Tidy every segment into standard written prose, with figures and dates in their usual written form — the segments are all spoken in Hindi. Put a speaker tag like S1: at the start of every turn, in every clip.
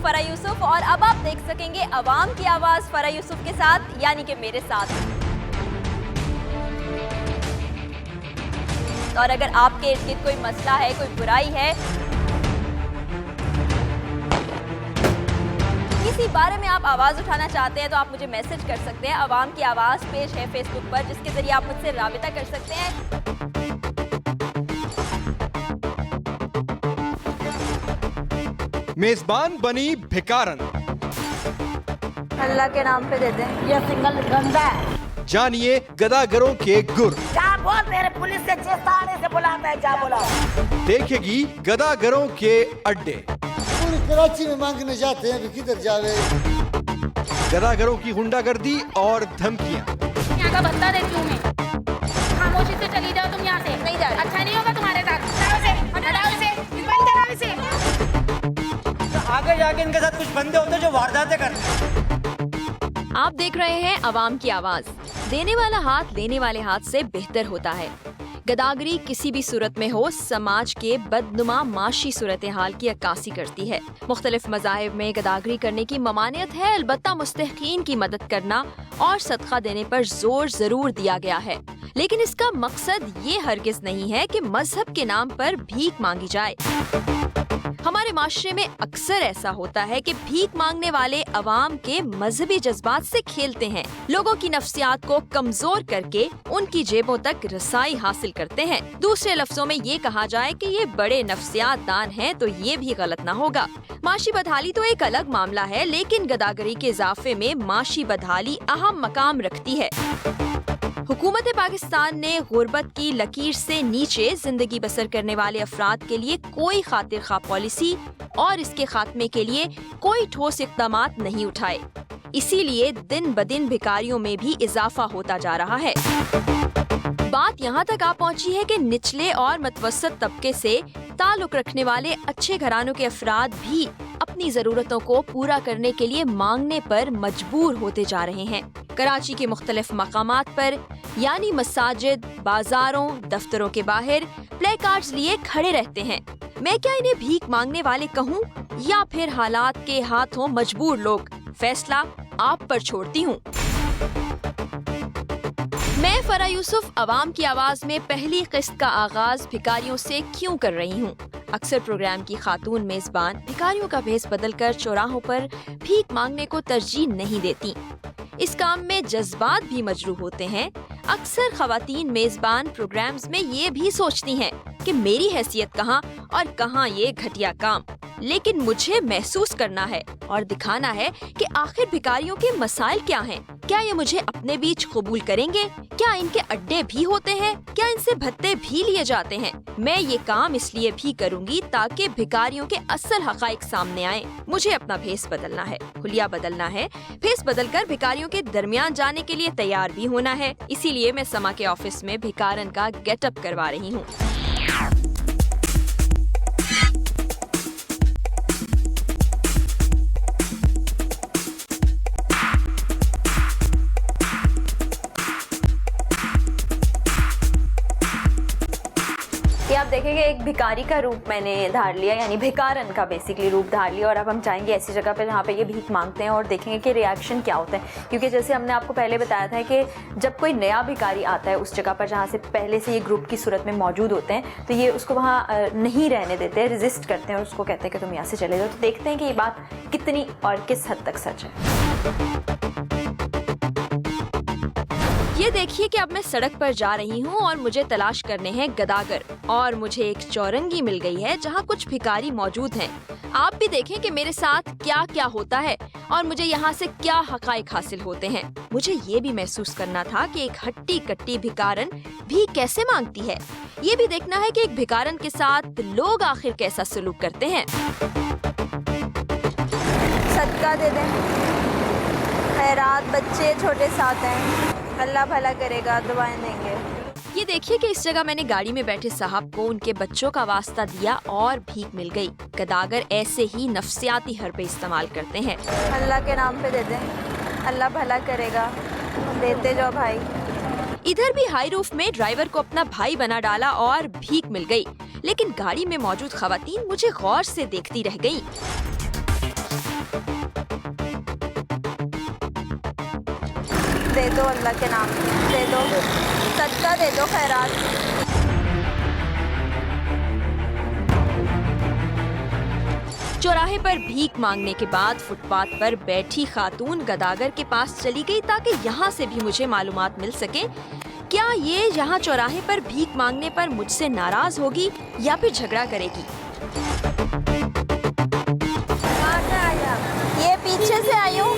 S1: फरा यूसुफ और अब आप देख सकेंगे अवाम की आवाज फरा यूसुफ के साथ, यानी कि मेरे साथ। और अगर आपके इर्द गिर्द कोई मसला है, कोई बुराई है, किसी बारे में आप आवाज उठाना चाहते हैं तो आप मुझे मैसेज कर सकते हैं। अवाम की आवाज पेश है फेसबुक पर, जिसके जरिए आप मुझसे राबिता कर सकते हैं।
S2: मेजबान बनी भिकारन,
S1: अल्लाह के नाम पे दे दें।
S3: ये सिंगल गंदा है।
S2: जानिए गदागरों के गुर।
S3: जा बोल, मेरे पुलिस से जिस थाने से बुलाता है जा बोला।
S2: देखेगी गदागरों के अड्डे।
S4: पूरी कराची में मांगने जाते हैं, किधर जावे।
S2: गदागरों की गुंडागर्दी और धमकियां।
S5: यहाँ का बंदा देती हूँ मैं, खामोशी से चली जाओ तुम यहाँ से।
S1: नहीं जा रही।
S5: अच्छा नहीं होगा तुम्हारे साथ। हटाओ इसे, बंद कराओ इसे।
S6: आगे जाके इनके साथ कुछ बंदे होते जो वारदातें करते।
S1: आप देख रहे हैं अवाम की आवाज। देने वाला हाथ लेने वाले हाथ से बेहतर होता है। गदागरी किसी भी सूरत में हो, समाज के बदनुमा माशी सूरत हाल की अक्कासी करती है। मुख्तलिफ मज़ाहिब में गदागरी करने की ममानियत है, अलबत्ता मुस्तहकीन की मदद करना और सदका देने पर जोर जरूर दिया गया है, लेकिन इसका मकसद ये हरगिज नहीं है कि मजहब के नाम पर भीख मांगी जाए। हमारे माशरे में अक्सर ऐसा होता है कि भीख मांगने वाले अवाम के मजहबी जज्बात से खेलते हैं, लोगों की नफ्सियात को कमजोर करके उनकी जेबों तक रसाई हासिल करते हैं। दूसरे लफ्जों में ये कहा जाए कि ये बड़े नफ्सियात दान हैं तो ये भी गलत ना होगा। माशी बदहाली तो एक अलग मामला है, लेकिन गदागरी के इजाफे में माशी बदहाली अहम मकाम रखती है। हुकूमत पाकिस्तान ने गुर्बत की लकीर से नीचे जिंदगी बसर करने वाले अफराद के लिए कोई खातिर खा पॉलिसी और इसके खात्मे के लिए कोई ठोस इक़दामात नहीं उठाए। इसीलिए दिन ब दिन भिखारियों में भी इजाफा होता जा रहा है। बात यहाँ तक आ पहुँची है कि निचले और मतवसत तबके से ताल्लुक रखने वाले अच्छे घरानों के अफराद भी अपनी जरूरतों को पूरा करने के लिए मांगने पर मजबूर होते जा रहे हैं। कराची के मुख्तलिफ मकामात पर यानी मसाजिद, बाजारों, दफ्तरों के बाहर प्ले कार्ड्स लिए खड़े रहते हैं। मैं क्या इन्हें भीख मांगने वाले कहूँ या फिर हालात के हाथों मजबूर लोग? फैसला आप पर छोड़ती हूँ। मैं फरा यूसुफ अवाम की आवाज में पहली किस्त का आगाज भिखारियों से क्यों कर रही हूँ। अक्सर प्रोग्राम की खातून मेजबान भिखारियों का भेस बदलकर चौराहों पर भीख मांगने को तरजीह नहीं देती। इस काम में जज्बात भी मजरूह होते हैं। अक्सर खवातीन मेजबान प्रोग्राम्स में ये भी सोचती हैं कि मेरी हैसियत कहाँ और कहाँ ये घटिया काम, लेकिन मुझे महसूस करना है और दिखाना है कि आखिर भिखारियों के मसाइल क्या हैं। क्या ये मुझे अपने बीच कबूल करेंगे? क्या इनके अड्डे भी होते हैं? क्या इनसे भत्ते भी लिए जाते हैं? मैं ये काम इसलिए भी करूँगी ताकि भिखारियों के असल हकाइक सामने आए। मुझे अपना भेस बदलना है, हुलिया बदलना है, भेस बदलकर भिखारियों के दरमियान जाने के लिए तैयार भी होना है। इसीलिए मैं समा के ऑफिस में भिखारन का गेटअप करवा रही हूँ। आप देखेंगे एक भिखारी का रूप मैंने धार लिया, यानी भिखारन का बेसिकली रूप धार लिया, और अब हम जाएंगे ऐसी जगह पे जहाँ पे ये भीख मांगते हैं और देखेंगे कि रिएक्शन क्या होता है। क्योंकि जैसे हमने आपको पहले बताया था कि जब कोई नया भिखारी आता है उस जगह पर जहाँ से पहले से ये ग्रुप की सूरत में मौजूद होते हैं, तो ये उसको वहाँ नहीं रहने देते, रेजिस्ट करते हैं और उसको कहते हैं कि तुम यहाँ से चले जाओ। तो देखते हैं कि ये बात कितनी और किस हद तक सच है। ये देखिए कि अब मैं सड़क पर जा रही हूँ और मुझे तलाश करने हैं गदागर, और मुझे एक चौरंगी मिल गई है जहाँ कुछ भिखारी मौजूद हैं। आप भी देखें कि मेरे साथ क्या क्या होता है और मुझे यहाँ से क्या हकाइक हासिल होते हैं। मुझे ये भी महसूस करना था कि एक हट्टी कट्टी भिखारन भी कैसे मांगती है। ये भी देखना है कि एक भिखारन के साथ लोग आखिर कैसा सलूक करते हैं। सदका दे दें, खैरात, बच्चे छोटे साथ हैं, अल्लाह भला करेगा, दुआएं देंगे। ये देखिए कि इस जगह मैंने गाड़ी में बैठे साहब को उनके बच्चों का वास्ता दिया और भीख मिल गई। गदागर ऐसे ही नफ्सियाती हरबे इस्तेमाल करते हैं। अल्लाह के नाम पे दे दें, अल्लाह भला करेगा, देते जाओ भाई। इधर भी हाई रूफ में ड्राइवर को अपना भाई बना डाला और भीख मिल गई, लेकिन गाड़ी में मौजूद खवातीन मुझे गौर से देखती रह गईं। दे दो अल्लाह के नाम, दे दो, सदका दे दो, खैरात। चौराहे पर भीख मांगने के बाद फुटपाथ पर बैठी खातून गदागर के पास चली गई ताकि यहाँ से भी मुझे मालूमात मिल सके क्या ये यहाँ चौराहे पर भीख मांगने पर मुझसे नाराज होगी या फिर झगड़ा करेगी। ये पीछे से आई हूँ,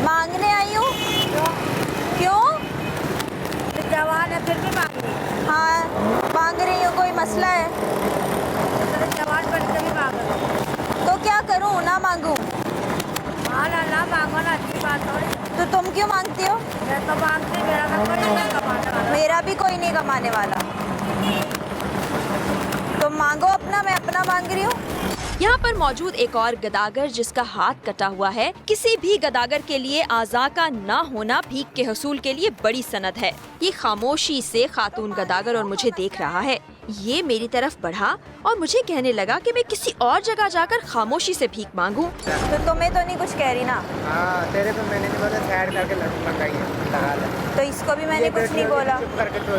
S1: मांगने आई हूँ। क्यों?
S3: जवान है फिर भी मांग रही है।
S1: हाँ मांग रही हूँ, कोई मसला है?
S3: जवान बन के भी मांग रही है।
S1: तो क्या करूँ, ना मांगूं?
S3: हाँ ना मांगो ना, अच्छी बात थोड़ी।
S1: तो तुम क्यों मांगती हो?
S3: मैं तो मांगती, मेरा तो कोई नहीं कमाने वाला।
S1: मेरा भी कोई नहीं कमाने वाला। तुम मांगो अपना, मैं अपना मांग रही हूँ। यहाँ पर मौजूद एक और गदागर जिसका हाथ कटा हुआ है। किसी भी गदागर के लिए आज़ा का ना होना भीख के हसूल के लिए बड़ी सनद है। ये खामोशी से खातून गदागर और मुझे देख रहा है। ये मेरी तरफ बढ़ा और मुझे कहने लगा कि मैं किसी और जगह जाकर खामोशी से भीख मांगूं। तो तुम्हें तो नहीं कुछ कह रही ना?
S6: हाँ तेरे पे मैंने नहीं बोला, साइड करके लगाई है।
S1: तो इसको भी मैंने कुछ नहीं बोला।
S6: चुप करके तो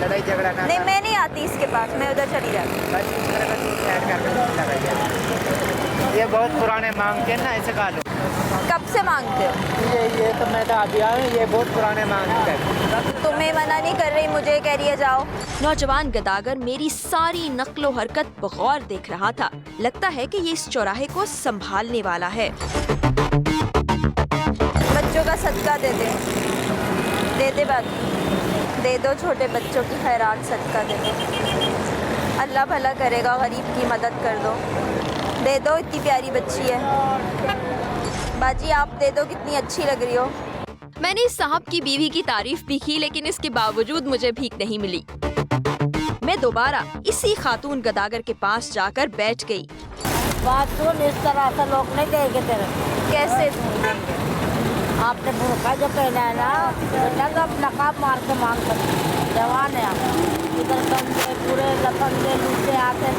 S6: लड़ाई झगड़ा ना।
S1: नहीं मैं नहीं आती इसके पास, मैं उधर चली जाती।
S6: बस इस तरह का तू साइड करके लगाई है। ये बहुत पुराने मांगते हैं ना, ऐसे कहा लो।
S1: कब से मांगते हो?
S6: ये तो मैं तो अभी आया हूँ, ये बहुत पुराने मांगते हैं।
S1: तुम्हें मना नहीं कर रही, मुझे कह रही है जाओ। नौजवान गदागर मेरी सारी नक्लो हरकत बगौर देख रहा था। लगता है कि ये इस चौराहे को संभालने वाला है। बच्चों का सदका दे दे बात, दे दो, छोटे बच्चों की खैरात सदका दे दो। अल्लाह भला करेगा, गरीब की मदद कर दो। दे दो, इतनी प्यारी बच्ची है। बाजी आप दे दो, कितनी अच्छी लग रही हो। मैंने इस साहब की बीवी की तारीफ भी की लेकिन इसके बावजूद मुझे भीख नहीं मिली। मैं दोबारा इसी खातून गदागर के पास जाकर बैठ गई।
S3: बात सुन, इस तरह से लोग नहीं देंगे तेरे।
S1: कैसे?
S3: आपने बुरखा जो पहना है ना, बेटा तो अपना नकाब मार के मांग सकते। जवान है आप। इधर गंदे पूरे लफंगे लूटे आते,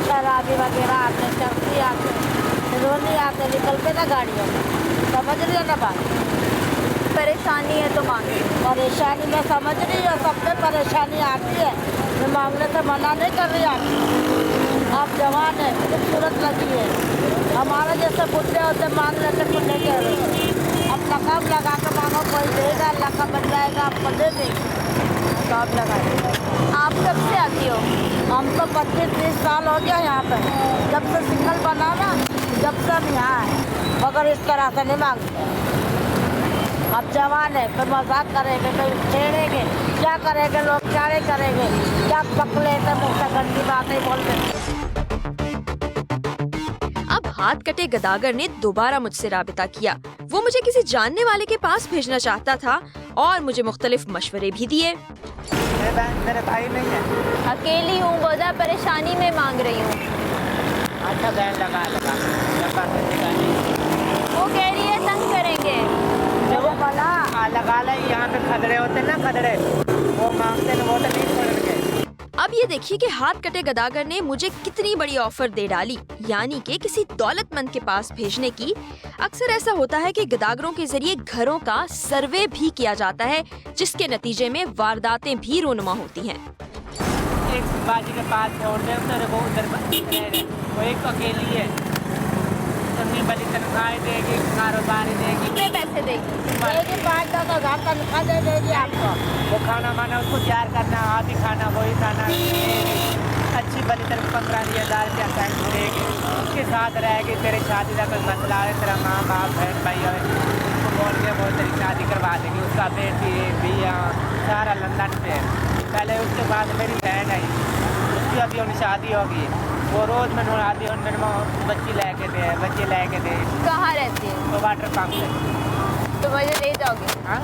S3: शराबी वगैरह आते, चरसी आते, रोनी आते, निकलते ना गाड़ियों में। समझ रही हो ना बात?
S1: परेशानी है तो मांगे।
S3: परेशानी मैं समझ रही हूँ, सब में परेशानी आती है। मैं मांगने से मना नहीं कर रही आप जवान है, खूबसूरत लगी है। हमारे जैसे बुढ़े होते मांग लेते कुछ नहीं कह रहे। अब नकाब लगा के मांगो, कोई देगा, अल्लाह का बन जाएगा, आपको दे देंगे। नकाब लगा।
S1: आप कब से आती हो?
S3: हम तो 25-30 साल हो गया यहाँ पे, जब से सिंगल बना ना, जब से हम यहाँ है, मगर इस तरह से नहीं मांगते। अब जवान है, फिर मजाक करेंगे, फिर छेड़ेंगे, क्या करेंगे लोग, क्या नहीं करेंगे, क्या पकड़े थे मुँह से गंदी बातें बोलते।
S1: अब हाथ कटे गदागर ने दोबारा मुझसे राबिता किया। वो मुझे किसी जानने वाले के पास भेजना चाहता था और मुझे मुख्तलिफ मशवरे भी दिए।
S6: मेरे भाई नहीं है,
S1: अकेली हूँ, वजह परेशानी में मांग रही हूँ।
S6: अच्छा बहन लगा
S1: वो कह रही है तंग करेंगे।
S6: जब वो लगा ला, यहाँ पे खदड़े होते ना, खदड़े वो मांगते हैं, वो तो नहीं छोड़ेंगे।
S1: अब ये देखिए कि हाथ कटे गदागर ने मुझे कितनी बड़ी ऑफर दे डाली, यानी कि किसी दौलतमंद के पास भेजने की। अक्सर ऐसा होता है कि गदागरों के जरिए घरों का सर्वे भी किया जाता है, जिसके नतीजे में वारदातें भी रोनुमा होती हैं।
S6: एक बाजी के पास छोड़ दे, वो उधर वो एक अकेली है, तो बड़ी तनख्वाह देगी, कारोबारी देगी।
S1: कितने पैसे देगी?
S3: 5-10 हज़ार तनख्वाह दे देगी आपको।
S6: वो खाना माना उसको तैयार करना, आप ही खाना वही खाना, अच्छी भली तरफ 15,000 रुपया पैंट देगी, उसके साथ रहेगी। तेरी शादी का कोई मसला है, तेरा माँ बाप बहन भाई है, उसको बोल के वो तेरी शादी करवा देगी। उसका बेटी भैया सारा लंदन पे है। पहले उसके बाद मेरी बहन आई, उसकी अभी उन्हें शादी होगी। वो रोज़ मैं नहाती हूँ, मेरे बच्चे लेके दे।
S1: कहाँ रहती है?
S6: तो वाटर पंप से।
S1: तो मुझे ले जाओगे?
S6: हाँ?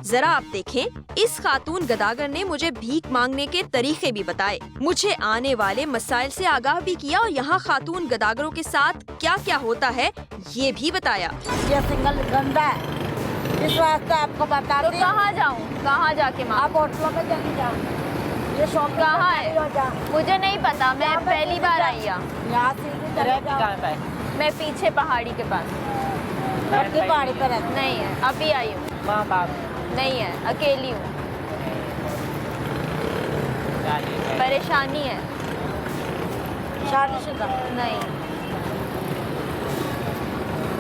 S1: जरा आप देखें, इस खातून गदागर ने मुझे भीख मांगने के तरीके भी बताए, मुझे आने वाले मसाइल से आगाह भी किया और यहाँ खातून गदागरों के साथ क्या क्या होता है ये भी बताया।
S3: ये सिंगल गंदा है, इस वास्ते आपको बता
S1: तो
S3: रही हूँ।
S1: कहाँ जाऊँ, कहाँ जाके
S3: आप होटलों में चली जाओ, ये शॉप
S1: कहाँ है? मुझे नहीं पता, मैं पहली बार आई हूँ।
S3: यहाँ सीधी चले
S6: रहती
S3: जाओ।
S6: कहाँ पे है?
S1: मैं पीछे पहाड़ी के पास।
S3: आपकी पहाड़ी पर है।
S1: नहीं है, अभी आई हूँ।
S6: माँ बाप
S1: नहीं है, अकेली हूँ।
S6: शादी है।
S1: परेशानी है।
S3: शादीशुदा।
S1: नहीं,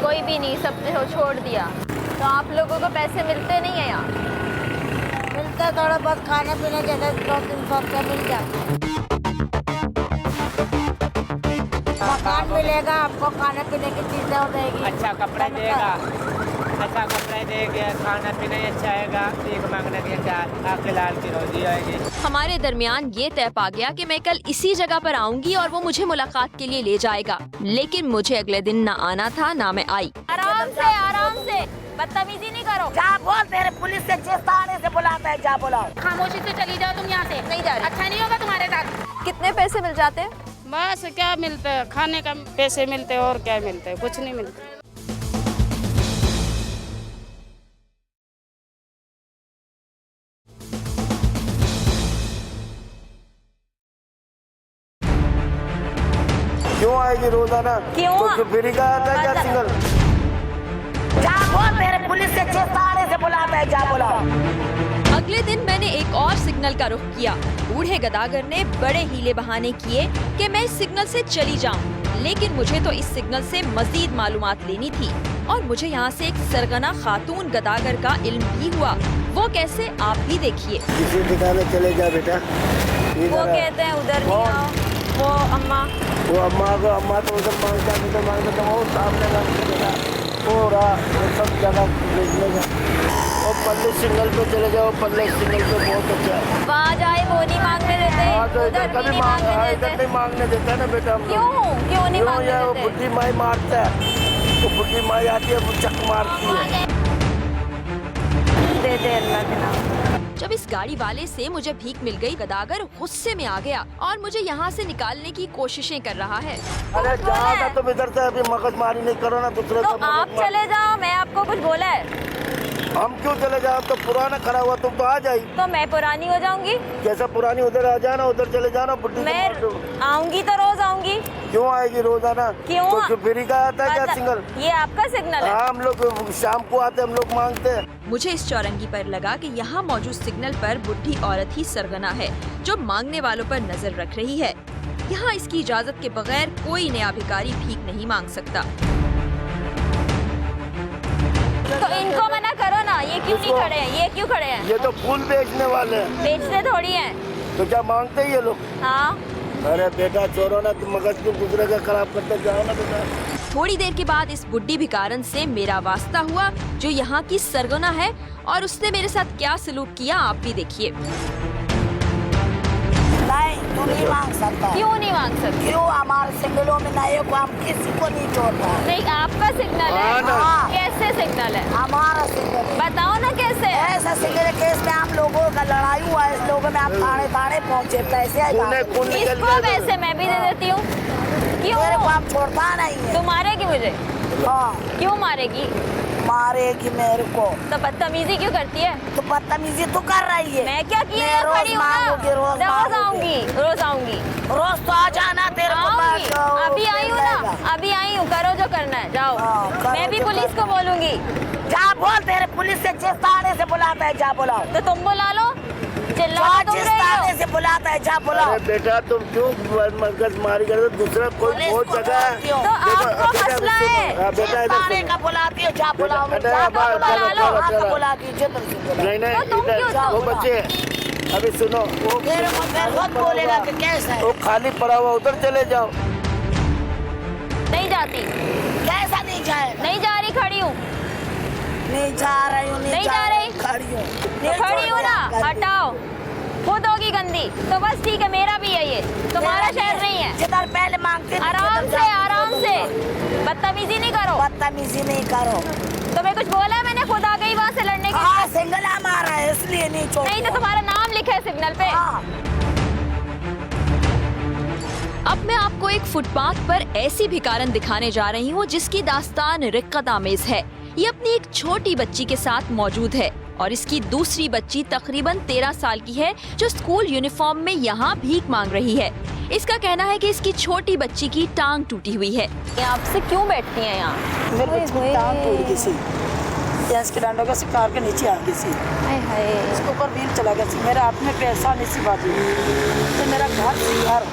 S1: कोई भी नहीं, सब छोड़ दिया। तो आप लोगों को पैसे मिलते नहीं है यहाँ?
S3: मिलता थोड़ा बहुत खाने पीने के लिए 200-300 रुपये मिल जाए। मकान मिलेगा आपको, खाने पीने की चीजें हो जाएगी।
S6: अच्छा कपड़ा देगा, अच्छा कपड़ा देगा, खाना पीना ही अच्छा आएगा, भीख मांगने की चार आपके लाल की रोजी आएगी।
S1: हमारे दरमियान ये तय पा गया कि मैं कल इसी जगह पर आऊंगी और वो मुझे मुलाकात के लिए ले जाएगा। लेकिन मुझे अगले दिन ना आना था, ना मैं आई। आराम से, बदतमीजी नहीं करो।
S3: जा बोल, तेरे पुलिस से जिस थाने से बुलाता है जा बुलाओ।
S5: खामोशी से चली जाओ तुम यहाँ से।
S1: नहीं जा रही।
S5: अच्छा नहीं होगा तुम्हारे साथ।
S1: कितने पैसे मिल जाते हैं?
S7: बस क्या मिलता है, खाने का पैसे मिलते हैं और क्या मिलता है, कुछ नहीं मिलता।
S8: क्यों आएगी रोजाना?
S1: क्यों?
S8: तो फ्री का आता है क्या सिंगल?
S3: जा बोल, तेरे पुलिस से जिस थाने से बुलाता है जा बुलाओ।
S1: अगले दिन मैंने एक और सिग्नल का रुख किया। बूढ़े गदागर ने बड़े हीले बहाने किए कि मैं इस सिग्नल से चली जाऊं, लेकिन मुझे तो इस सिग्नल से मजीद मालूमात लेनी थी और मुझे यहाँ से एक सरगना खातून गदागर का इल्म भी हुआ। वो कैसे, आप भी देखिए।
S8: किसी ठिकाने चले जा बेटा।
S1: वो कहते हैं उधर नहीं आओ। वो अम्मा,
S8: वो अम्मा तो उधर मांगता तो वो सामने का बेटा हो रहा, वो सब जगह भेजने का। और पल्ले सिंगल पे चले जाओ, पल्ले सिंगल पे बहुत अच्छा है।
S1: वहाँ जाए वो नहीं मांगने देते,
S8: हाँ तो
S1: उधर
S8: इधर
S1: भी
S8: कभी
S1: नहीं मांगने
S8: इधर
S1: देते।
S8: नहीं मांगने देता है ना बेटा हम लोग।
S1: क्यों नहीं
S8: क्यों
S1: मांगने
S8: यार, वो
S1: देते?
S8: बुढ़ी माई मारता है, वो बुढ़ी माई आती है, वो चक मारती है।
S1: दे दे अल्लाह के नाम। जब इस गाड़ी वाले से मुझे भीख मिल गई, गदागर गुस्से में आ गया और मुझे यहाँ से निकालने की कोशिशें कर रहा है।
S8: अरे जाओ ना तुम इधर से, अभी मगजमारी नहीं करो ना दूसरे
S1: तो
S8: का
S1: आप
S8: मगजमारी।
S1: चले जाओ, मैं आपको कुछ बोला है?
S8: हम क्यों चले जाओ? तो पुराना खड़ा हुआ, तुम तो आ जाई।
S1: तो मैं पुरानी हो जाऊंगी?
S8: जैसा पुरानी उधर आ जाना, उधर चले जाना, बुढ़ी
S1: मैं आऊंगी तो रोज आऊंगी।
S8: क्यों आएगी रोजाना?
S1: क्यों?
S8: तो फ्री का आता है क्या सिंगल?
S1: ये आपका सिग्नल है?
S8: हाँ, हम लोग शाम को आते, हम लोग मांगते हैं।
S1: मुझे इस चौरंगी पर लगा कि यहाँ मौजूद सिग्नल पर बुढ़ी औरत ही सरगना है जो मांगने वालों पर नजर रख रही है। यहाँ इसकी इजाजत के बगैर कोई नया भिखारी भीख नहीं मांग सकता। तो इनको मना करो ना, ये क्यों नहीं खड़े हैं? ये क्यों खड़े हैं?
S8: ये तो फूल बेचने वाले हैं।
S1: बेचते थोड़ी हैं।
S8: तो क्या मांगते हैं ये लोग?
S1: हाँ।
S8: अरे बेटा छोड़ो ना, तुम मगज को दूसरे का खराब करते जाओ ना बेटा।
S1: थोड़ी देर के बाद इस बुड्ढी भिखारन से मेरा वास्ता हुआ जो यहाँ की सरगना है और उसने मेरे साथ क्या सलूक किया आप भी देखिए।
S3: नहीं, तू नहीं मांग सकता।
S1: क्यों नहीं मांग सकते?
S3: क्यों? हमारे सिग्नलों में नए को हम किसी को नहीं छोड़ता।
S1: नहीं, आपका सिग्नल है।
S8: हाँ ना।
S1: कैसे सिग्नल है?
S3: हमारा सिग्नल
S1: बताओ ना कैसे?
S3: ऐसा सिग्नल केस में आप लोगों का लड़ाई हुआ है, इस लोगों में आप थाने थाने पहुँचे, पैसे आए
S8: खून निकल
S1: इसको
S8: गया।
S1: पैसे मैं भी दे देती हूँ। क्यों?
S3: मेरे को आप छोड़ता नहीं है।
S1: तू मारेगी मुझे?
S3: हाँ,
S1: क्यों मारेगी?
S3: मारेगी मेरे को।
S1: तो बदतमीजी क्यों करती है?
S3: तो बदतमीजी तू कर रही है।
S1: मैं क्या किया?
S3: मैं रोज
S1: खड़ी हूँ ना।
S3: मांगूंगी, रोज
S1: रोज
S3: मांगूंगी।
S1: आऊंगी, रोज आऊंगी।
S3: रोज तो आ जाना, तेरे को
S1: आऊंगी।
S3: बात
S1: अभी आई हूँ ना,
S3: मिलेगा।
S1: अभी आई हूँ। करो जो करना है, जाओ।
S3: हाँ, करो
S1: मैं भी
S3: जो
S1: पुलिस
S3: करना
S1: को बोलूंगी।
S3: जा बोल, तेरे पुलिस से जिस थाने से बुलाता है जा बुलाओ।
S1: तो तुम बुला लो, चिल्ला तुम
S3: जिस
S1: रही
S3: थाने
S1: हो।
S3: से बुलाता है जा बुलाओ।
S8: अरे बेटा तुम क्यों मगजमारी कर रहे हो? दूसरा कोई
S3: पुलिस
S8: बहुत
S3: को
S8: जगह है।
S3: बोलती हूँ।
S1: तो
S8: देखो,
S1: आपको
S8: बेटा,
S1: मसला
S8: सुनो।
S1: है।
S8: हाँ,
S3: जिस
S8: बेटा इधर
S3: थाने
S8: सुनो।
S3: का बुलाती है जा बुलाओ।
S8: बेटा,
S3: जा
S8: बात
S3: बुलाओ,
S8: चलो, चलो,
S3: आप
S8: चलो।
S3: बुलाती है, जिधर से बुलाओ।
S8: नहीं नहीं,
S1: तो तुम क्यों
S8: इधर वो
S1: जाओ?
S8: बच्चे अभी सुनो, वो
S3: तेरे को फिर खुद बोलेगा कि कैसा है।
S8: वो खाली पड़ा हुआ, उधर चले जाओ।
S1: नहीं जाती,
S3: कैसा नहीं जाए?
S1: नहीं जा रही, खड़ी हूँ।
S3: नहीं जा रही हूँ,
S1: नहीं जा रही?
S3: खड़ी हूँ।
S1: तो खड़ी हूँ ना, हटाओ। खुद होगी गंदी तो बस ठीक है, मेरा भी है ये, तुम्हारा शहर नहीं है।
S3: जिधर पहले मांगते थे,
S1: आराम
S3: जिधर
S1: से,
S3: जाते
S1: आराम
S3: थे,
S1: से, बदतमीजी नहीं करो।
S3: बदतमीजी नहीं करो।
S1: तुम्हें कुछ बोला है मैंने? खुद आ गई वहाँ से लड़ने के लिए।
S3: हाँ, सिंगल हमारा है इसलिए नहीं छोड़।
S1: नहीं तो तुम्हारा नाम लिखा है सिग्नल पे।
S3: हाँ।
S1: अब मैं आपको एक फुटपाथ पर ऐसी भिखारन दिखाने जा रही हूँ जिसकी दास्तान रिक्कत आमेज है। ये अपनी एक छोटी बच्ची के साथ मौजूद है और इसकी दूसरी बच्ची तकरीबन 13 साल की है जो स्कूल यूनिफॉर्म में यहाँ भीख मांग रही है। इसका कहना है कि इसकी छोटी बच्ची की टांग टूटी हुई है। ये आपसे क्यों बैठती हैं यहाँ?
S9: मेरे बच्चे की टांग टूट गई सी, गैस के डंडों से कार के नीचे आ गई सी, इसके ऊपर व्हील चला गया सी। मेरे हाथ में पैसा नहीं सी बाजू, तो मेरा घर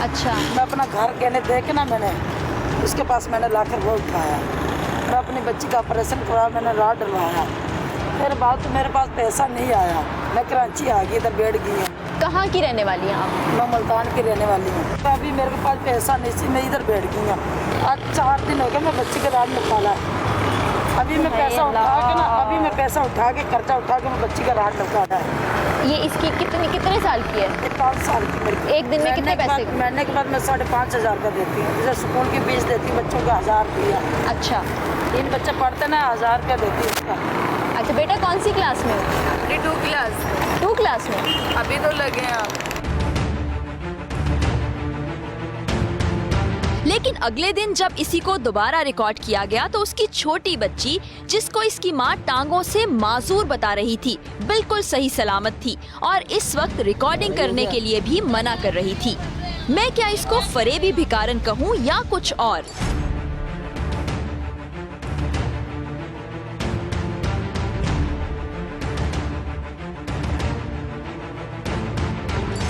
S1: अच्छा,
S9: मैं अपना घर कहने दे के ना मैंने उसके पास मैंने लाकर वो उठाया और अपनी बच्ची का ऑपरेशन करवाया, मैंने राड डलवाया। फिर बाद तो मेरे पास पैसा नहीं आया, मैं कराची आ गई, इधर बैठ गई हूँ।
S1: कहाँ की रहने वाली हैं आप?
S9: मैं मुल्तान की रहने वाली हूँ। अभी मेरे पास पैसा नहीं सी, मैं इधर बैठ गई हूँ। आज 4 दिन हो गए मैं बच्ची के राड निकाला। अभी मैं पैसा उठा के कर्जा उठा के मैं बच्ची का राड निकाला है।
S1: ये इसकी कितने साल की है?
S9: 5 साल की मेरी।
S1: एक दिन में कितने पैसे?
S9: महीने के बाद मैं 5,500 रुपये देती हूँ। जैसे स्कूल की फीस देती हूँ बच्चों का 1000 रुपया।
S1: अच्छा,
S9: 3 बच्चे पढ़ते ना, 1000 रुपया देती हूँ उसका।
S1: अच्छा बेटा कौन सी क्लास में हो? 2 क्लास में।
S9: अभी तो लगे हैं आप।
S1: लेकिन अगले दिन जब इसी को दोबारा रिकॉर्ड किया गया तो उसकी छोटी बच्ची, जिसको इसकी मां टांगों से माजूर बता रही थी, बिल्कुल सही सलामत थी और इस वक्त रिकॉर्डिंग करने के लिए भी मना कर रही थी। मैं क्या इसको फरेबी भिखारन कहूँ या कुछ और?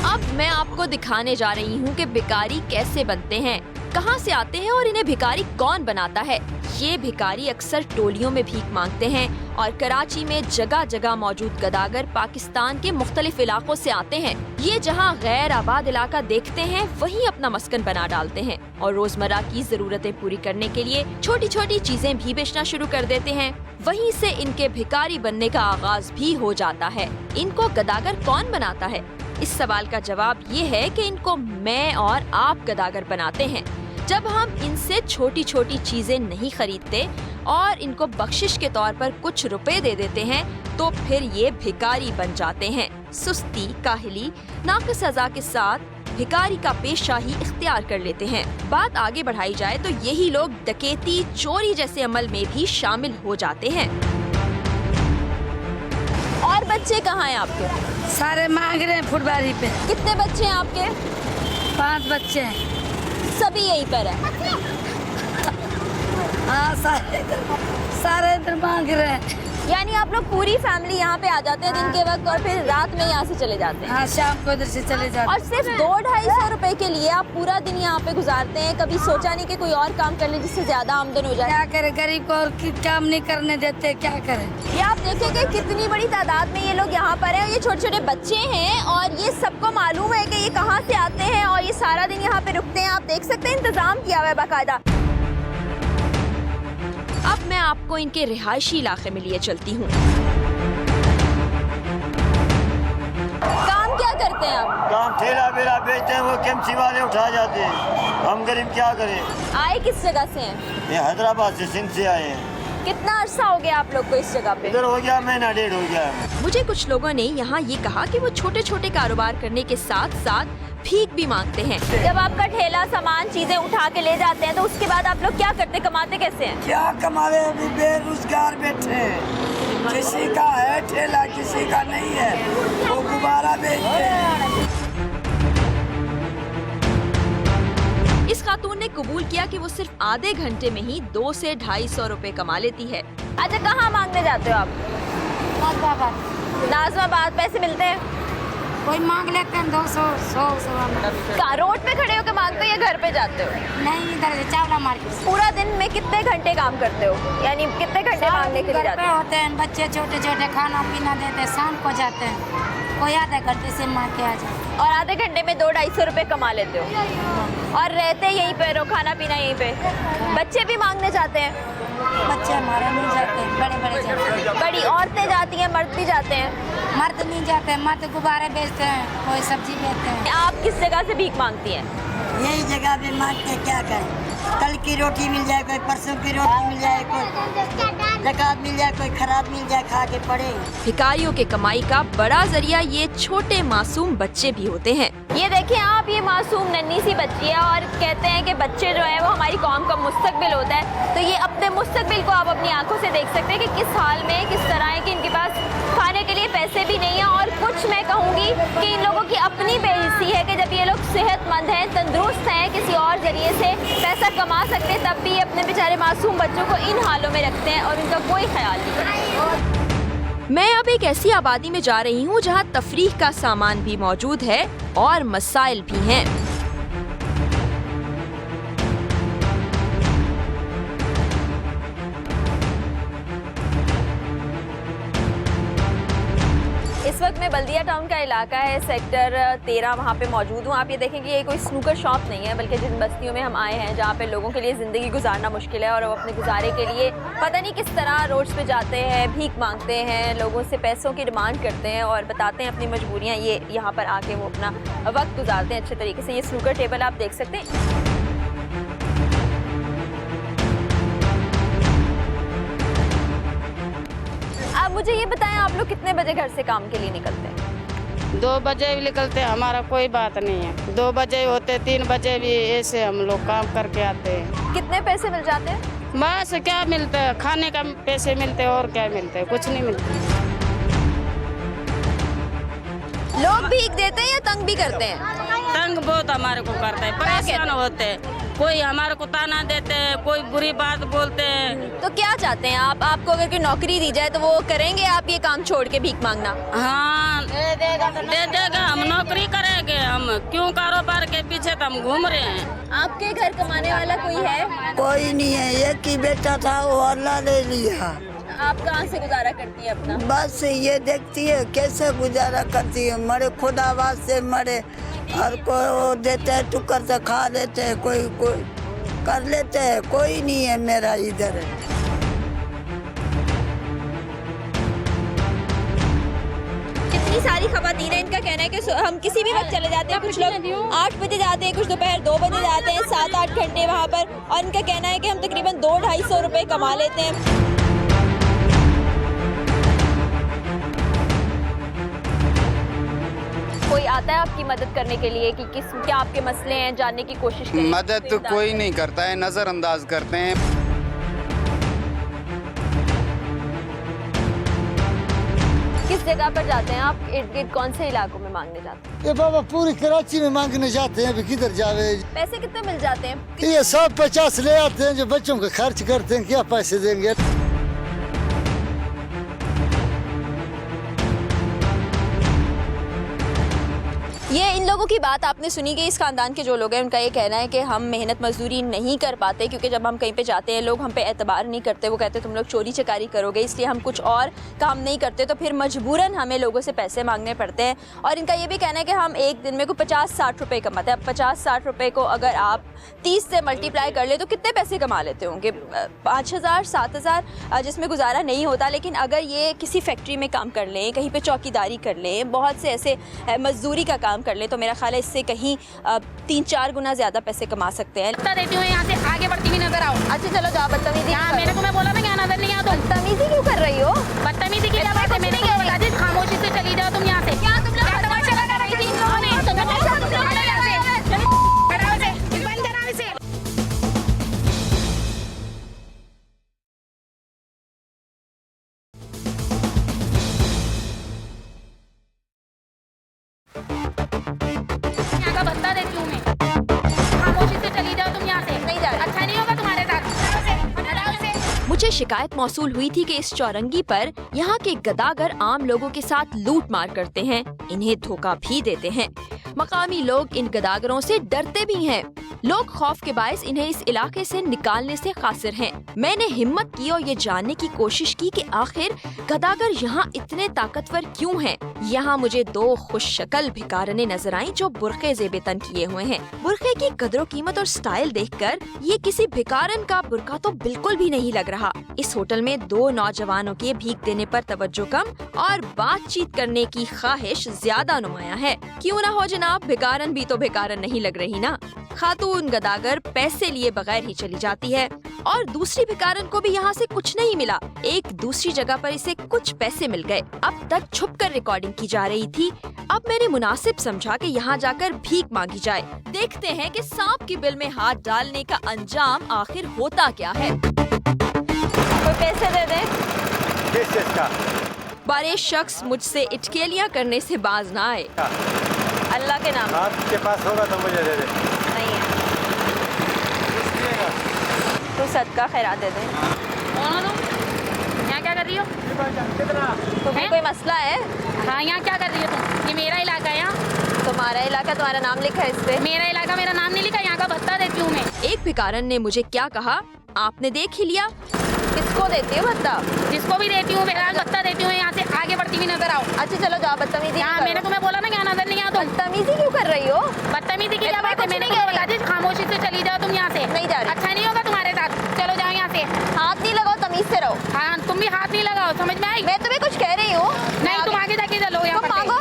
S1: अब मैं आपको दिखाने जा रही हूँ कि भिखारी कैसे बनते हैं, कहाँ से आते हैं और इन्हें भिखारी कौन बनाता है। ये भिखारी अक्सर टोलियों में भीख मांगते हैं और कराची में जगह जगह मौजूद गदागर पाकिस्तान के मुख्तलिफ इलाकों से आते हैं। ये जहाँ गैर आबाद इलाका देखते हैं वहीं अपना मस्कन बना डालते हैं और रोजमर्रा की जरूरतें पूरी करने के लिए छोटी छोटी चीजें भी बेचना शुरू कर देते हैं। वहीं से इनके भिखारी बनने का आगाज भी हो जाता है। इनको गदागर कौन बनाता है? इस सवाल का जवाब ये है कि इनको मैं और आप गदागर बनाते हैं। जब हम इनसे छोटी छोटी चीजें नहीं खरीदते और इनको बख्शिश के तौर पर कुछ रुपए दे देते हैं तो फिर ये भिखारी बन जाते हैं। सुस्ती, काहिली, नाक़िस अज़ा के साथ भिखारी का पेशा ही इख्तियार कर लेते हैं। बात आगे बढ़ाई जाए तो यही लोग डकैती, चोरी जैसे अमल में भी शामिल हो जाते हैं। और बच्चे कहाँ हैं आपके?
S3: सारे मांग रहे हैं फुटबारी पे।
S1: कितने बच्चे हैं आपके?
S3: 5 बच्चे हैं।
S1: सभी यहीं पर है?
S3: हाँ, सारे इधर मांग रहे हैं।
S1: यानी आप लोग पूरी फैमिली यहाँ पे आ जाते हैं दिन के वक्त और फिर रात में यहाँ से चले जाते हैं?
S3: हाँ, शाम को इधर से चले जाते हैं।
S1: और सिर्फ 200-250 रुपए के लिए आप पूरा दिन यहाँ पे गुजारते हैं? कभी सोचा नहीं कि कोई और काम कर ले जिससे ज्यादा आमदन हो जाए?
S3: क्या करे, गरीब को और काम नहीं करने देते, क्या करें।
S1: ये आप देखेंगे कितनी बड़ी तादाद में ये लोग यहाँ पर हैं। ये छोटे छोटे बच्चे हैं और ये सबको मालूम है कि ये कहाँ से आते हैं और ये सारा दिन यहाँ पे रुकते हैं। आप देख सकते हैं इंतजाम किया हुआ है बाकायदा। अब मैं आपको इनके रिहायशी इलाके में लिए चलती हूँ। काम क्या करते हैं आप?
S8: काम ठेला बेला बेचते हैं, वो केमसी वाले उठा जाते हैं। हम गरीब क्या करें।
S1: आए किस जगह से हैं?
S8: ये हैदराबाद से, सिंध से आए हैं।
S1: कितना अरसा हो गया आप लोग को इस जगह पे?
S8: इधर हो गया महीना 1.5 हो गया।
S1: मुझे कुछ लोगों ने यहाँ ये कहा कि वो छोटे छोटे कारोबार करने के साथ साथ भीख भी मांगते हैं। जब आपका ठेला सामान चीजें उठा के ले जाते हैं तो उसके बाद आप लोग क्या करते, कमाते कैसे हैं?
S9: क्या कमावे, अभी बेरोजगार बैठे हैं। किसी का है ठेला, किसी का नहीं है, वो गुब्बारा बेचते हैं।
S1: इस खातून ने कबूल किया कि वो सिर्फ आधे घंटे में ही 200 से 250 रुपए कमा लेती है। अच्छा, कहाँ मांगने जाते हो आप? नाज़माबाद। पैसे मिलते हैं?
S5: कोई मांग लेते हैं 200, 100
S1: रोड पे खड़े होकर मांगते हो या घर पे जाते हो?
S5: नहीं, इधर से चावला मार्केट।
S1: पूरा दिन में कितने घंटे काम करते हो, यानी कितने घंटे मांगने के लिए जाते हो?
S5: होते हैं बच्चे छोटे छोटे, खाना पीना देते हैं, शाम को जाते हैं, कोई आधे घंटे से मांग के आ जाते।
S1: और आधे घंटे में 200-250 रुपए कमा लेते हो और रहते यहीं पे रहो, खाना पीना यहीं पे? बच्चे भी मांगने जाते हैं?
S5: बच्चे हमारे नहीं जाते, बड़े बड़े जाते हैं।
S1: बड़ी औरतें जाती हैं, मर्द भी जाते हैं?
S5: मर्द नहीं जाते, मर्द गुब्बारे बेचते हैं, कोई सब्जी बेचते हैं।
S1: आप किस जगह से भीख मांगती हैं?
S5: यही जगह पे मांग के क्या करें। कल की रोटी मिल जाए, कोई परसों की रोटी मिल जाए, कोई ज़कात मिल जाए, कोई खराब मिल जाए, खा के पड़े।
S1: भिखारियों के कमाई का बड़ा जरिया ये छोटे मासूम बच्चे भी होते हैं। ये देखें आप, ये मासूम नन्ही सी बच्ची है और कहते हैं कि बच्चे जो है वो हमारी कौम का मुस्तकबिल होता है। तो ये अपने मुस्तकबिल को आप अपनी आंखों से देख सकते हैं कि किस हाल में, किस तरह है कि इनके पास खाने के लिए पैसे भी नहीं है। और कुछ मैं कहूँगी कि इन लोगों की अपनी बेइज्जती है कि जब ये लोग सेहतमंद हैं, तंदुरुस्त हैं, किसी और जरिए से पैसा कमा सकते हैं, तब भी अपने बेचारे मासूम बच्चों को इन हालों में रखते हैं और इनका कोई ख्याल नहीं करते। मैं अब एक ऐसी आबादी में जा रही हूँ जहाँ तफरीह का सामान भी मौजूद है और मसाइल भी हैं। इस वक्त मैं बल्दिया टाउन का इलाका है, सेक्टर 13, वहाँ पे मौजूद हूँ। आप ये देखेंगे ये कोई स्नूकर शॉप नहीं है, बल्कि जिन बस्तियों में हम आए हैं जहाँ पे लोगों के लिए ज़िंदगी गुजारना मुश्किल है और वो अपने गुजारे के लिए पता नहीं किस तरह रोड्स पे जाते हैं, भीख मांगते हैं, लोगों से पैसों की डिमांड करते हैं और बताते हैं अपनी मजबूरियाँ। ये यहाँ पर आके वो अपना वक्त गुजारते हैं अच्छे तरीके से। ये स्नूकर टेबल आप देख सकते हैं। आप मुझे ये बताएं, आप लोग कितने बजे घर से काम के लिए निकलते हैं?
S7: 2 बजे भी निकलते हैं, हमारा कोई बात नहीं है। 2 बजे होते, 3 बजे भी ऐसे हम लोग काम करके आते हैं।
S1: कितने पैसे मिल जाते हैं?
S7: बस क्या मिलता है, खाने का पैसे मिलते हैं और क्या मिलते हैं, कुछ नहीं मिलता।
S1: लोग भीख देते हैं या तंग भी करते हैं?
S7: तंग बहुत हमारे को करता है, परेशान होते हैं। कोई हमारे को ताना देते हैं, कोई बुरी बात बोलते हैं।
S1: तो क्या चाहते हैं आप? आपको अगर कोई नौकरी दी जाए तो वो करेंगे आप ये काम छोड़ के भीख मांगना?
S7: हाँ, दे देगा, हम नौकरी करेंगे। हम क्यों कारोबार के पीछे तो हम घूम रहे हैं।
S1: आपके घर कमाने वाला कोई है?
S3: कोई नहीं है, एक ही बेटा था, वो अल्लाह ले लिया।
S1: आप कहाँ से गुजारा करती है अपना?
S3: बस ये देखती है कैसे गुजारा करती है। मरे खुदा आवाज से मरे, और कोई वो देते हैं टुकर से खा लेते हैं, कोई कर लेते हैं। कोई नहीं है मेरा इधर।
S1: इतनी सारी खवातीन है, इनका कहना है कि हम किसी भी वक्त चले जाते हैं। कुछ लोग 8 बजे जाते हैं, कुछ दोपहर 2 बजे जाते हैं, 7-8 घंटे वहाँ पर। और इनका कहना है कि हम तकरीबन 200-250 रुपए कमा लेते हैं। कोई आता है आपकी मदद करने के लिए कि क्या आपके मसले हैं, जानने की कोशिश करें?
S10: मदद तो कोई नहीं करता है, नज़रअंदाज करते हैं।
S1: किस जगह पर जाते हैं आप? इर्द गिर्द कौन से इलाकों में मांगने जाते हैं?
S4: ये बाबा पूरी कराची में मांगने जाते हैं, अभी किधर जावे।
S1: पैसे कितने मिल जाते हैं?
S4: ये 150 ले आते हैं, जो बच्चों का खर्च करते हैं। क्या पैसे देंगे?
S1: ये इन लोगों की बात आपने सुनी कि इस खानदान के जो लोग हैं उनका ये कहना है कि हम मेहनत मजदूरी नहीं कर पाते, क्योंकि जब हम कहीं पे जाते हैं लोग हम पे एतबार नहीं करते। वो कहते तुम लोग चोरी चकारी करोगे, इसलिए हम कुछ और काम नहीं करते, तो फिर मजबूरन हमें लोगों से पैसे मांगने पड़ते हैं। और इनका ये भी कहना है कि हम एक दिन में को 50-60 रुपये कमाते हैं। अब 50-60 रुपये को अगर आप 30 से मल्टीप्लाई कर ले तो कितने पैसे कमा लेते होंगे? 5,000-7,000, जिसमें गुजारा नहीं होता। लेकिन अगर ये किसी फैक्ट्री में काम कर लें, कहीं पे चौकीदारी कर लें, बहुत से ऐसे मजदूरी का काम कर ले, तो मेरा ख्याल है इससे कहीं 3-4 गुना ज्यादा पैसे कमा सकते हैं।
S5: देती हूँ, यहाँ से आगे बढ़ती हुई नजर आओ।
S1: अच्छा चलो जाओ, बदतमीजी
S5: मेरे को मैं बोला ना क्या नजर नहीं आता।
S1: बदतमीजी क्यों कर रही हो?
S5: बदतमीजी की क्या बात है? मैंने क्या बोला? खामोशी से चली जाओ तुम यहाँ से। क्या तुम लोग तमाशा लगा रही थी इन लोगों ने? बंद कराओ इसे। यहाँ का बदला देती हूँ मैं। खामोशी से चली जाओ तुम यहाँ से।
S1: नहीं जा रही।
S5: अच्छा नहीं होगा तुम्हारे साथ।
S1: मुझे शिकायत मौसूल हुई थी कि इस चौरंगी पर यहाँ के गदागर आम लोगों के साथ लूट मार करते हैं, इन्हें धोखा भी देते हैं। मकामी लोग इन गदागरों से डरते भी हैं। लोग खौफ के बायस इन्हें इस इलाके से निकालने से कासिर हैं। मैंने हिम्मत की और ये जानने की कोशिश की कि आखिर गदागर यहाँ इतने ताकतवर क्यों हैं। यहाँ मुझे दो खुश शक्ल भिकारने नजर आई जो बुरखे ज़ेब-ए-तन किए हुए हैं। बुरखे की कदर कीमत और स्टाइल देखकर ये किसी भिकारन का बुरका तो बिल्कुल भी नहीं लग रहा। इस होटल में दो नौजवानों के भीख देने पर तवज्जो कम और बातचीत करने की ख्वाहिश ज्यादा नुमाया है। क्यों ना हो जनाब, भिकारन भी तो भिकारन नहीं लग रही ना। खातून गदागर पैसे लिए बगैर ही चली जाती है और दूसरी भिकारन को भी यहाँ से कुछ नहीं मिला। एक दूसरी जगह पर इसे कुछ पैसे मिल गए। अब तक छुपकर रिकॉर्डिंग की जा रही थी। अब मैंने मुनासिब समझा कि यहाँ जाकर भीख मांगी जाए। देखते हैं कि सांप की बिल में हाथ डालने का अंजाम आखिर होता क्या है।
S3: कोई पैसे दे दे।
S2: किस चीज का?
S1: बारे शख्स मुझसे इटकेलियाँ करने से बाज ना आए।
S3: अल्लाह के नाम।
S2: आपके पास होगा तो मुझे दे दे।
S3: नहीं है तो सदका खैरात दे दे।
S7: यहाँ क्या कर रही हो?
S3: तुम्हें कोई मसला है?
S7: हाँ, यहाँ क्या कर रही हो तुम? ये मेरा इलाका है। यहाँ
S3: तुम्हारा इलाका, तुम्हारा नाम लिखा है इस पे।
S7: मेरा इलाका, मेरा नाम नहीं लिखा। यहाँ का भत्ता देती हूँ मैं।
S1: एक भिकारन ने मुझे क्या कहा आपने देख ही लिया।
S3: किसको देती हो भत्ता?
S7: जिसको भी देती हूँ मेरा भत्ता देती हूँ। यहाँ से आगे बढ़ती हुई नजर आओ।
S3: अच्छा चलो जाओ, बदतमीजी।
S7: हाँ, मैंने तुम्हें बोला ना यहाँ नजर नहीं आ तुम।
S3: बदतमीजी क्यों कर रही हो?
S7: बदतमीजी की क्या बात है? मैंने क्या बता दी? खामोशी से चली जाओ तुम यहाँ से।
S3: नहीं जा रही।
S7: अच्छा नहीं होगा तुम्हारे साथ। चलो जाओ यहाँ से।
S3: हाथ नहीं लगाओ, तमीज से रहो।
S7: हाँ, तुम भी हाथ नहीं लगाओ। समझ में आई?
S3: मैं तुम्हें कुछ कह रही हूँ।
S7: नहीं, तुम आगे जाके चलो। यहाँ
S3: तुम
S7: पर
S3: मांगो।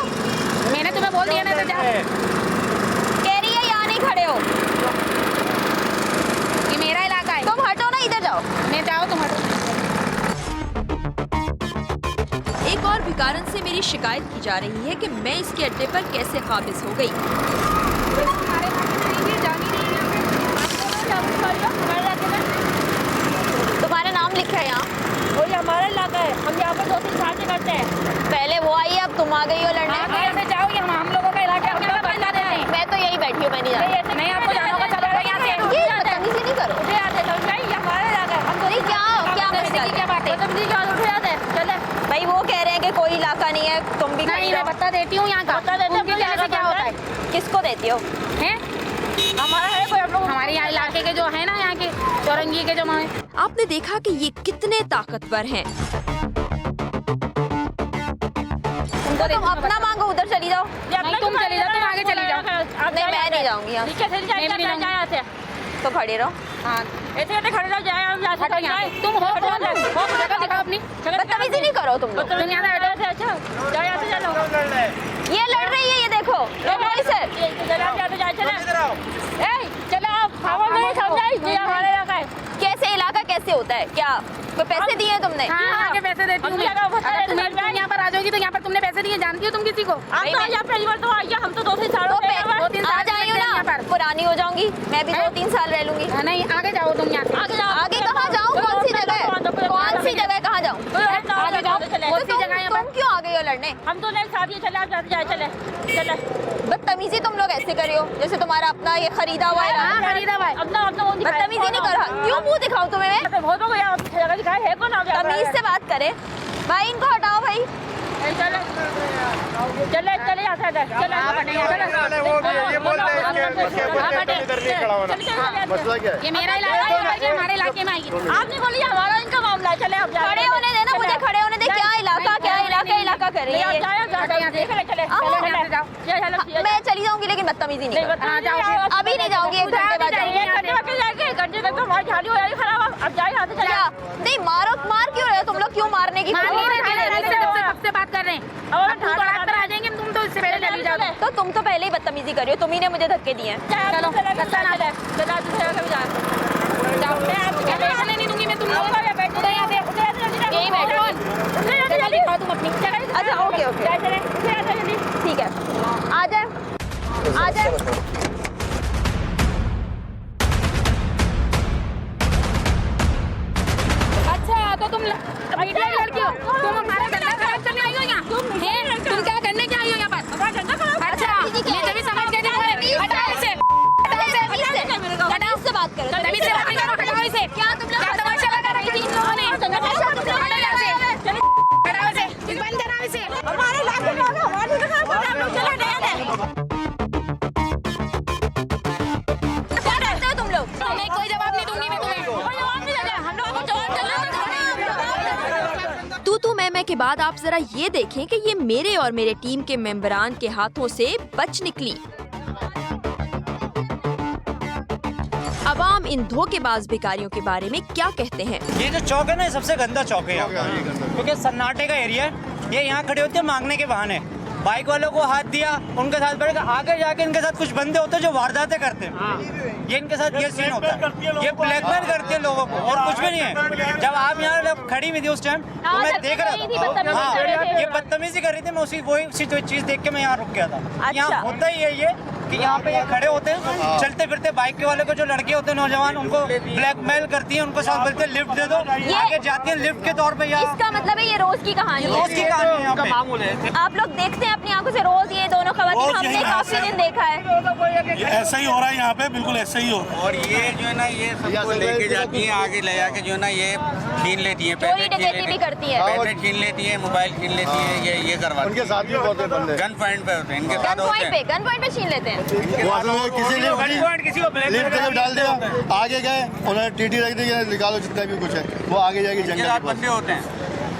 S7: मैंने तुम्हें बोल दिया ना तो जाओ।
S3: कह रही है यहाँ नहीं खड़े हो।
S7: ये मेरा इलाका है।
S3: तुम हटो ना, इधर जाओ।
S7: मैं जाओ, तुम हटो।
S1: एक और भिकारन से मेरी शिकायत की जा रही है कि मैं इसके अड्डे पर कैसे काबिज हो गई।
S3: तुम्हारा नाम लिखा है यहाँ?
S7: वो ये हमारा इलाका है। हम यहाँ पर 2-3 साल से करते हैं।
S3: पहले वो आई, अब तुम आ गई हो लड़ने।
S7: यहाँ से जाओ, ये हम लोगों का इलाका है। हम यहाँ बता देते हैं।
S3: मैं तो यही बैठी हूँ, मैं नहीं जा रही।
S7: नहीं, आपको जाना होगा। चलो यहाँ से।
S3: ये बदतमीजी नहीं करो।
S7: उठे आते चलो। नहीं, ये हमारा इलाका है। हम तो
S3: नहीं, क्या मसला है?
S7: क्या बात है? तुम क्या उठे आते? चले
S3: भाई वो कह रहे हैं कि कोई इलाका नहीं है, तुम भी
S7: नहीं, मैं बता देती हूँ यहाँ का। बता देते हैं क्या होता है।
S3: किसको देती हो?
S7: हैं? हमारा है कोई? हम लोग हमारे यहाँ इलाके के जो है ना, यहाँ के चौरंगी के जो माए।
S1: आपने देखा कि ये कितने ताकतवर हैं।
S3: तुम अपना मांगो, उधर चली जाओ।
S7: नहीं, तुम चली जाओ। तुम आगे चली जाओ।
S3: नहीं, मैं नहीं जाऊंगी यहाँ। तो खड़ी रहो।
S7: तुम हो जगह दिखाओ अपनी।
S3: बदतमीजी नहीं करो तुम लोग।
S7: तुम यहाँ से
S3: ये लड़ रही है, ये देखो। कैसे इलाका कैसे होता है? क्या कोई पैसे दिए हैं तुमने?
S7: हाँ, आगे पैसे देती हूँ। तुम यहाँ पर आ जाओगी तो यहाँ पर तुमने पैसे दिए। जानती हो तुम किसी को? हम तो 2-3 साल
S3: आ जाइयो ना, पुरानी हो जाऊंगी मैं भी। 2-3 साल रह लूंगी।
S7: नहीं, आगे जाओ तुम यहाँ से।
S3: आगे कहाँ जाऊँ? कौन सी जगह? कौन सी जगह? कहाँ जाऊँ?
S7: आगे जाओ। कौन सी जगह?
S3: तुम क्यों आ गई हो लड़ने?
S7: हम तो नहीं साथ ही चले। आप जाते चले।
S3: बदतमीजी तुम लोग ऐसे करी हो जैसे तुम्हारा अपना ये खरीदा हुआ है।
S7: खरीदा भाई।
S3: बदतमीजी नहीं करा। क्यों मुंह दिखाऊं तुम्हें मैं? तमीज से बात करे भाई। इनको हटाओ भाई।
S7: चले ये मेरा इलाका है। हमारे इलाके में आएगी। आपने बोली हमारा इनका मामला है। चले आप
S3: खड़े होने देना मुझे, खड़े होने दे। क्या इलाका कर रही है? मैं चली जाऊंगी लेकिन बदतमीजी नहीं। अभी नहीं जाऊंगी, 1 घंटे बाद नहीं। मार क्यों रहे हो तुम लोग? क्यों मारने की?
S7: सबसे बात कर रहे हैं। आ जाएंगे तुम तो इससे पहले चली जाओ।
S3: तो तुम तो पहले ही बदतमीजी कर रही हो। तुम ही ने मुझे धक्के दिए हैं।
S7: चलो नहीं दूंगी मैं तुम लोगों को।
S3: यही बैठो तुम अपनी। अच्छा ओके ठीक है। आ जाए।
S7: अच्छा, तो तुम मीडिया की लड़की हो। तुम हमारा धंधा खराब करने आई हो यहाँ? तुम क्या करने क्या आई हो यहाँ पर? अच्छा, ये तभी समझ गए थे। हटाओ इसे।
S3: से बात करो।
S7: तभी से बात नहीं करो। हटाओ इसे।
S3: क्या तुम लोग
S7: तमाशा लगा रही थी इन लोगों ने? हटाओ इसे। बंद कराओ इसे। हमारे इलाके में
S1: के बाद आप जरा ये देखें कि ये मेरे और मेरे टीम के मेंबरान के हाथों से बच निकली। अवाम इन धोखेबाज भिखारियों के बारे में क्या कहते हैं?
S6: ये जो चौक है ना, सबसे गंदा चौक है यहाँ का, क्योंकि सन्नाटे का एरिया है। ये यहाँ खड़े होते हैं मांगने के बहाने, बाइक वालों को हाथ दिया, उनके साथ बैठ कर आगे जाके इनके साथ कुछ बंदे होते हैं जो वारदातें करते हैं। ये इनके साथ ये सीन होता है, ये ब्लैकमेल करते हैं लोगों को, और कुछ भी नहीं है। जब आप यहाँ खड़ी हुई थी उस टाइम तो मैं देख रहा था, हाँ ये बदतमीजी कर रही थी, मैं वही चीज देख के मैं यहाँ रुक गया था। यहाँ होता ही है ये कि यहाँ पे ये खड़े होते हैं, चलते फिरते बाइक के वाले को, जो लड़के होते हैं नौजवान, उनको ब्लैकमेल करती है, उनको साथ बोलते हैं लिफ्ट दे दो, आगे जाती है लिफ्ट के तौर पे।
S1: इसका मतलब है ये रोज की कहानी है,
S6: रोज की कहानी है, मामूल है।
S1: आप लोग देखते हैं अपनी आंखों से रोज ये दोनों खवातीन, हमने काफी दिन देखा है
S11: ऐसा ही हो रहा है यहाँ पे, बिल्कुल ऐसा ही हो।
S10: और ये जो है ना, ये सबको लेके जाती है, आगे ले जाके जो है ना ये छीन लेती है,
S1: चोरी डकैती भी करती है,
S10: पैसे छीन लेती है, मोबाइल छीन लेती है, ये करवाती है।
S2: उनके साथ भी होते हैं,
S10: गन पॉइंट पे होते हैं, इनके साथ होते हैं,
S1: गन पॉइंट पे छीन लेते हैं।
S2: किसी को डाल दिया, आगे गए, उन्होंने टीटी रख दी, निकालो जितना भी कुछ है वो आगे जाके जंगल
S10: बंदे होते हैं।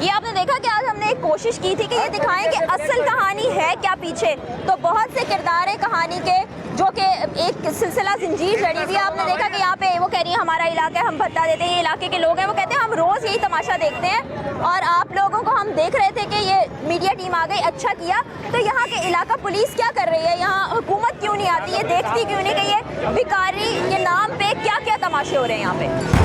S1: ये आपने देखा कि आज हमने एक कोशिश की थी कि ये दिखाएं कि असल कहानी है क्या पीछे। तो बहुत से किरदार है कहानी के, जो कि एक सिलसिला जंजीर जड़ी हुई है। आपने देखा कि यहाँ पे वो कह रही है हमारा इलाका है, हम भत्ता देते हैं, ये इलाके के लोग हैं, वो कहते हैं हम रोज़ यही तमाशा देखते हैं। और आप लोगों को हम देख रहे थे कि ये मीडिया टीम आ गई, अच्छा किया। तो यहाँ के इलाका पुलिस क्या कर रही है, यहाँ हुकूमत क्यों नहीं आती है, देखती क्यों नहीं कि ये भिखारी के नाम पे क्या क्या तमाशे हो रहे हैं यहाँ पे।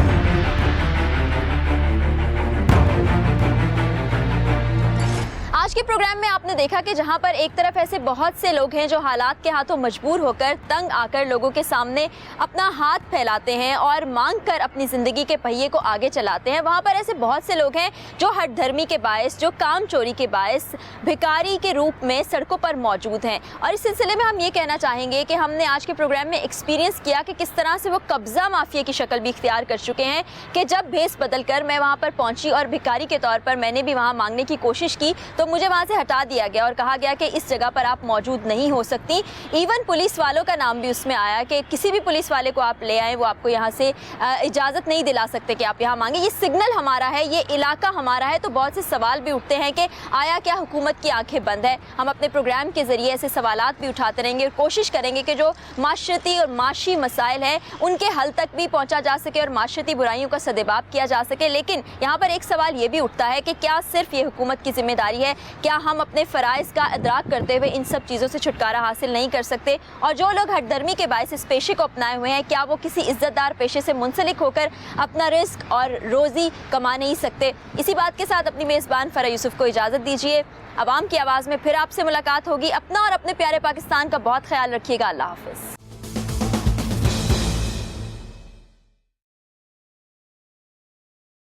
S1: आज के प्रोग्राम में आपने देखा कि जहां पर एक तरफ ऐसे बहुत से लोग हैं जो हालात के हाथों मजबूर होकर, तंग आकर लोगों के सामने अपना हाथ फैलाते हैं और मांग कर अपनी ज़िंदगी के पहिए को आगे चलाते हैं, वहां पर ऐसे बहुत से लोग हैं जो हठधर्मी के बायस, जो काम चोरी के बायस भिखारी के रूप में सड़कों पर मौजूद हैं। और इस सिलसिले में हम ये कहना चाहेंगे कि हमने आज के प्रोग्राम में एक्सपीरियंस किया कि किस तरह से वो कब्ज़ा माफिया की शक्ल भी इख्तियार कर चुके हैं कि जब भेस बदल कर मैं वहाँ पर पहुँची और भिखारी के तौर पर मैंने भी वहाँ मांगने की कोशिश की तो मुझे वहाँ से हटा दिया गया और कहा गया कि इस जगह पर आप मौजूद नहीं हो सकती। इवन पुलिस वालों का नाम भी उसमें आया कि किसी भी पुलिस वाले को आप ले आएँ, वो आपको यहाँ से इजाज़त नहीं दिला सकते कि आप यहाँ मांगे। ये सिग्नल हमारा है, ये इलाका हमारा है। तो बहुत से सवाल भी उठते हैं कि आया क्या हुकूमत की आंखें बंद है। हम अपने प्रोग्राम के ज़रिए ऐसे सवालात भी उठाते रहेंगे और कोशिश करेंगे कि जो माशरती और माशी मसाइल हैं उनके हल तक भी पहुँचा जा सके और माशरती बुराइयों का सदेबाब किया जा सके। लेकिन यहाँ पर एक सवाल ये भी उठता है कि क्या सिर्फ ये हुकूमत की जिम्मेदारी है, क्या हम अपने फ़राइज़ का इदराक करते हुए इन सब चीज़ों से छुटकारा हासिल नहीं कर सकते? और जो लोग हठधर्मी के बायस इस पेशे को अपनाए हुए हैं, क्या वो किसी इज़्ज़तदार पेशे से मुंसलिक होकर अपना रिस्क और रोज़ी कमा नहीं सकते? इसी बात के साथ अपनी मेज़बान फ़रा यूसुफ को इजाज़त दीजिए। अवाम की आवाज़ में फिर आपसे मुलाकात होगी। अपना और अपने प्यारे पाकिस्तान का बहुत ख्याल रखिएगा। अल्लाह हाफ़िज़।